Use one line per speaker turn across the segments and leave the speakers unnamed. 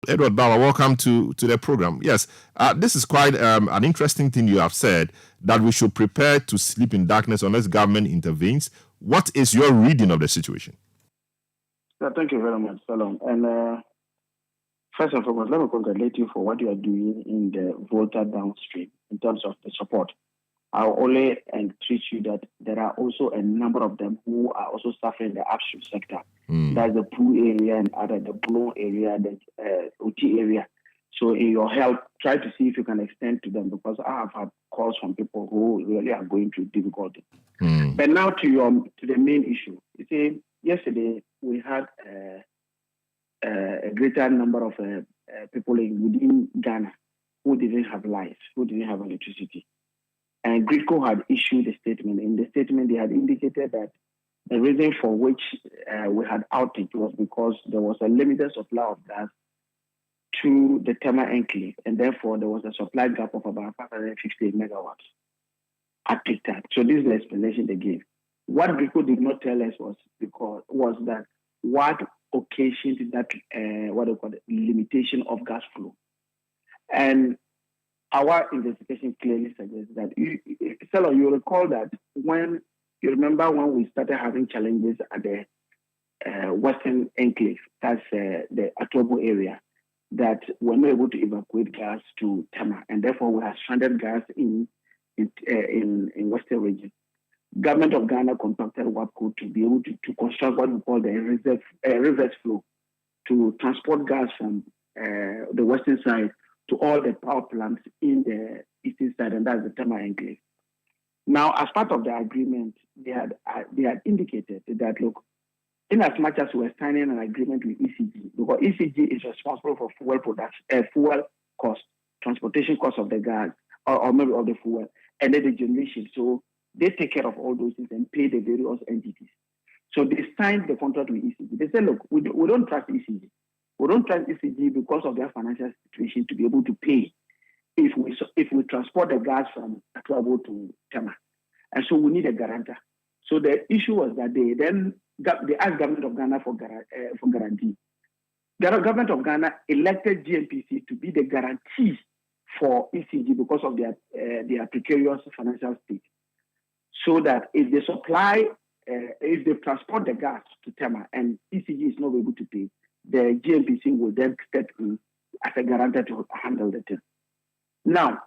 Edward Bawa, welcome to the program. Yes, this is quite an interesting thing you have said, that we should prepare to sleep in darkness unless government intervenes. What is your reading of the situation?
Thank you very much, Salom. And first and foremost, let me congratulate you for what you are doing in the voter downstream in terms of the support. I'll only entreat you that there are also a number of them who are also suffering the upstream sector. That's the poor area and other the blue area, the OT area. So in your help, try to see if you can extend to them, because I have had calls from people who really are going through difficulty. But now to the main issue. You see, yesterday we had a greater number of people within Ghana who didn't have lights, who didn't have electricity. And GRIDCO had issued a statement. In the statement, they had indicated that the reason for which we had outage was because there was a limited supply of gas to the Tema enclave, and therefore there was a supply gap of about 550 megawatts at peak time. So this is the explanation they gave. What GRIDCO did not tell us was that what occasioned that limitation of gas flow. And our investigation clearly suggests that you recall that when we started having challenges at the Western Enclave, that's the Atobo area, that we're not able to evacuate gas to Tema, and therefore we have stranded gas in Western region. Government of Ghana contracted WAPCO to be able to construct what we call the reverse flow to transport gas from the western side to all the power plants in the eastern side, and that's the Tema enclave. Now, as part of the agreement, they had indicated that, look, in as much as we're signing an agreement with ECG, because ECG is responsible for fuel production, fuel cost, transportation cost of the gas, or maybe of the fuel, and then the generation. So they take care of all those things and pay the various entities. So they signed the contract with ECG. They said, look, we don't trust ECG. We don't trust ECG because of their financial situation to be able to pay if we transport the gas from Accra to Tema. And so we need a guarantor. So the issue was that they asked Government of Ghana for guarantee. The Government of Ghana elected GNPC to be the guarantee for ECG because of their precarious financial state. So that if they transport the gas to Tema and ECG is not able to pay, the GNPC will then step in as a guarantor to handle the thing. Now,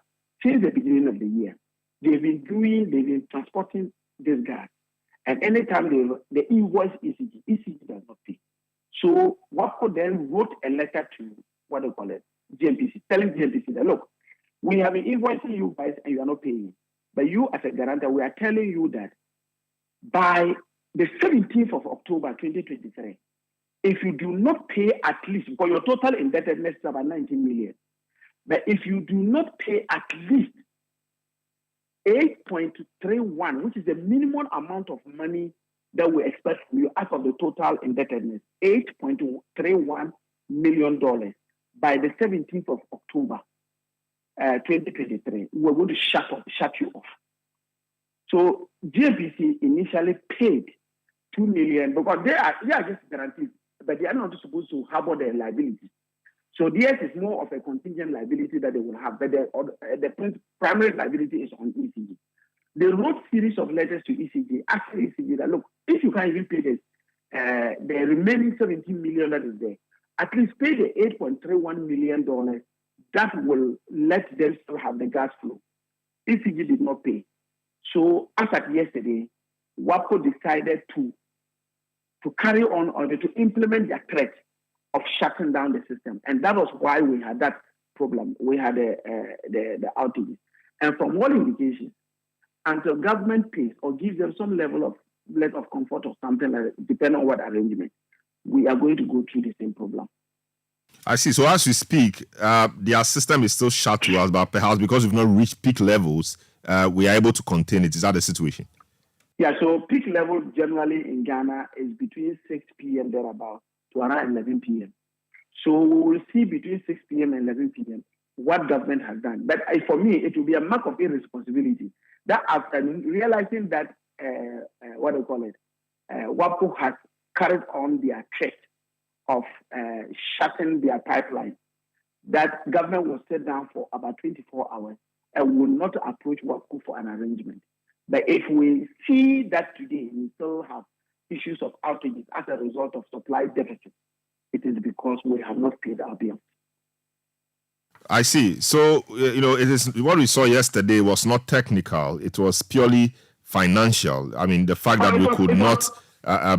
since the beginning of the year, they've been transporting this gas. And anytime they invoice ECG does not pay. So WAPCO then wrote a letter to GNPC, telling GNPC that, look, we have been invoicing you guys and you are not paying. But you as a guarantor, we are telling you that by the 17th of October 2023, if you do not pay at least, because your total indebtedness is about 19 million, but if you do not pay at least 8.31, which is the minimum amount of money that we expect from you out of the total indebtedness, $8.31 million by the 17th of October 2023, we're going to shut you off. So GNPC initially paid $2 million because they are just guaranteed, but they are not supposed to harbor their liability. So theirs is more of a contingent liability that they will have, but the primary liability is on ECG. They wrote series of letters to ECG, asking ECG that, look, if you can't even pay this, the remaining 17 million that is there, at least pay the $8.31 million. That will let them still have the gas flow. ECG did not pay. So as at yesterday, WAPCO decided to carry on or to implement their threat of shutting down the system. And that was why we had that problem. We had the outages. And from all indications, until government pays or gives them some level of comfort or something like that, depending on what arrangement, we are going to go through the same problem.
I see. So as we speak, their system is still shut to us, but perhaps because we've not reached peak levels, we are able to contain it. Is that the situation?
Yeah, so peak level generally in Ghana is between 6 p.m. thereabout to around 11 p.m. So we will see between 6 p.m. and 11 p.m. what government has done. But for me, it will be a mark of irresponsibility that after realizing that, WAPCO has carried on their threat of shutting their pipeline that government will sit down for about 24 hours and will not approach WAPCO for an arrangement. But if we see that today we still have issues of outages as a result of supply deficit, it is because we have not paid our bills.
I see. So, it is what we saw yesterday was not technical. It was purely financial. I mean, the fact that we could not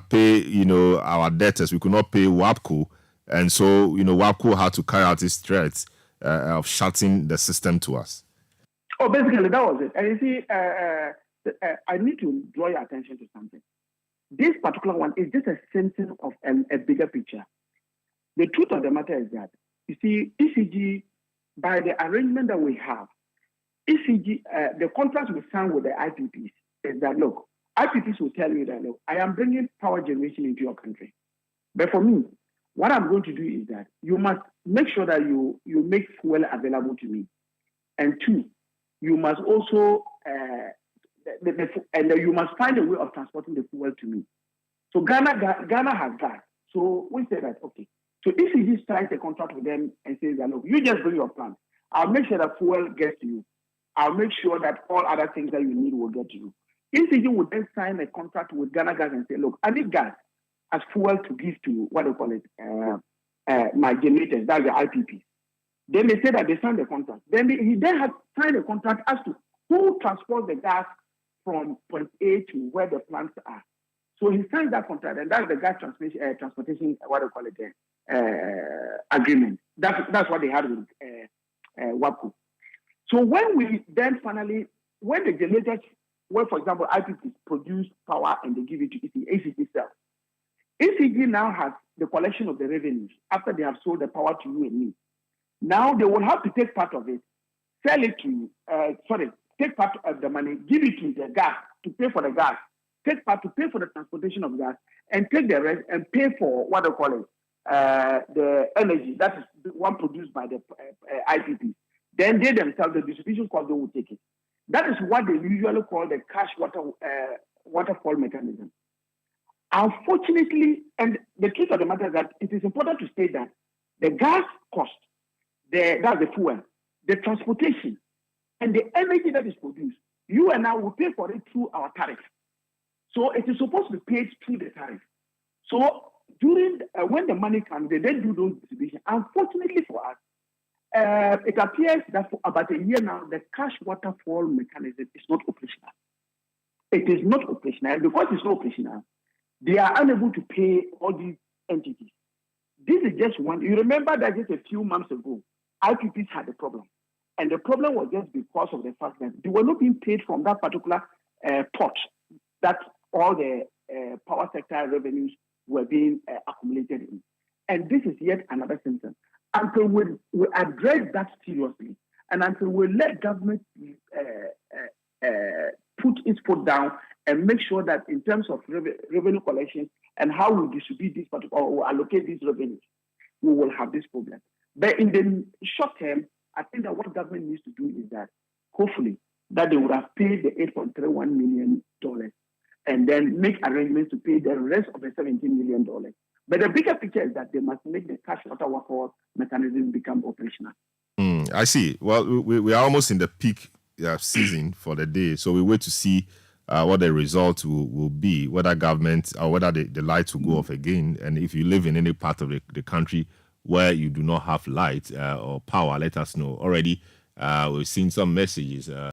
pay, our debtors, we could not pay WAPCO. And so, WAPCO had to carry out its threats of shutting the system to us.
Oh, basically, that was it. And you see, I need to draw your attention to something. This particular one is just a symptom of a bigger picture. The truth of the matter is that, you see, ECG, by the arrangement that we have, ECG, the contract we signed with the IPPs is that, look, IPPs will tell you that, look, I am bringing power generation into your country. But for me, what I'm going to do is that you must make sure that you make fuel available to me. And two, you must also, you must find a way of transporting the fuel to me. So Ghana has that. So we say that, okay. So ECG signs a contract with them and says that, look, you just bring your plant. I'll make sure that fuel gets to you. I'll make sure that all other things that you need will get to you. ECG would then sign a contract with Ghana Gas and say, look, I need gas as fuel to give to, what do you call it, my generators, that's the IPP. Then they say that they signed the contract. Then he then has signed a contract as to who transports the gas from point A to where the plants are. So he signed that contract, and that's the gas transportation, what do you call it, agreement. That's what they had with WAPCO. So when we then finally, when the generators, when, for example, IPPs produce power and they give it to ECG self, ECG now has the collection of the revenues after they have sold the power to you and me. Now they will have to take part of it, sell it to, take part of the money, give it to the gas to pay for the gas, take part to pay for the transportation of gas, and take the rest and pay for what they call it, the energy that is the one produced by the IPP. Then they themselves, the distribution cost, they will take it. That is what they usually call the cash waterfall mechanism. Unfortunately, and the truth of the matter is that it is important to state that the gas cost, that's the fuel, the transportation, and the energy that is produced, you and I will pay for it through our tariff. So it is supposed to be paid through the tariff. So during when the money comes, they then do those distributions. Unfortunately for us, it appears that for about a year now, the cash waterfall mechanism is not operational. It is not operational. Because it's not operational, they are unable to pay all these entities. This is just one. You remember that just a few months ago, IPPs had a problem. And the problem was just because of the fact that they were not being paid from that particular pot that all the power sector revenues were being accumulated in. And this is yet another symptom. Until we address that seriously, and until we let government put its foot down and make sure that in terms of revenue collection and how we distribute this particular or allocate these revenues, we will have this problem. But in the short term, I think that what government needs to do is that hopefully that they would have paid the $8.31 million and then make arrangements to pay the rest of the $17 million. But the bigger picture is that they must make the cash waterfall mechanism become operational.
I see. Well, we are almost in the peak season for the day, so we wait to see what the result will be, whether government or whether the lights will go off again. And if you live in any part of the country where you do not have light or power, let us know. Already, we've seen some messages.